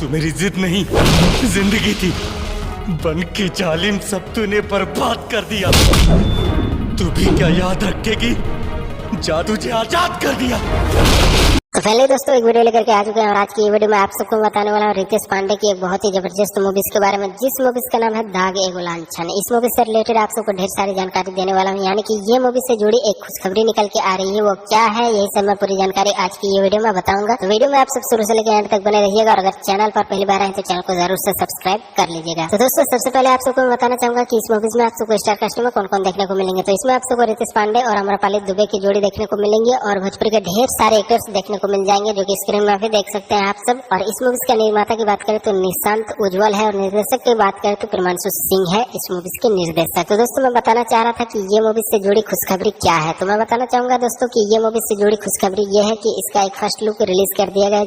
तू मेरी जिद नहीं, जिंदगी थी। बन के जालिम सब तूने बर्बाद कर दिया। तू भी क्या याद रखेगी, जादू तुझे आजाद कर दिया। तो पहले दोस्तों एक वीडियो लेकर के आ चुके हैं और आज की वीडियो में आप सबको बताने वाला हूँ रितेश पांडे की एक बहुत ही जबरदस्त मूवीज के बारे में, जिस मूवीज का नाम है दाग ए गुलांछन। इस मूवी से रिलेटेड आप सबको ढेर सारी जानकारी देने वाला हूँ, यानी कि ये मूवी से जुड़ी एक खुशखबरी निकल के आ रही है। वो क्या है, यही सब मैं पूरी जानकारी आज की ये वीडियो में बताऊंगा। तो वीडियो में आप सब शुरू से लेकर एंड तक बने रहिएगा और अगर चैनल पर पहली बार आए तो चैनल को जरूर से सब्सक्राइब कर लीजिएगा। तो दोस्तों सबसे पहले आप सबको बताना चाहूंगा कि इस मूवीज में आप सबको स्टार कास्ट में कौन कौन देखने को मिलेंगे। तो इसमें आप सबको रितेश पांडे और अमरपाली दुबे की जोड़ी देखने को मिलेंगी और भोजपुरी के ढेर सारे एक्टर्स देखने को मिल जाएंगे, जो कि स्क्रीन में भी देख सकते हैं आप सब। और इस मूवीज के निर्माता की बात करें तो निशांत उज्जवल है और निर्देशक की बात करें तो प्रियांशु सिंह है इस मूवीज के निर्देशक। तो दोस्तों मैं बताना चाह रहा था कि ये मूवी से जुड़ी खुशखबरी क्या है। तो मैं बताना चाहूंगा दोस्तों कि ये मूवी से जुड़ी खुशखबरी ये है कि इसका एक फर्स्ट लुक रिलीज कर दिया गया,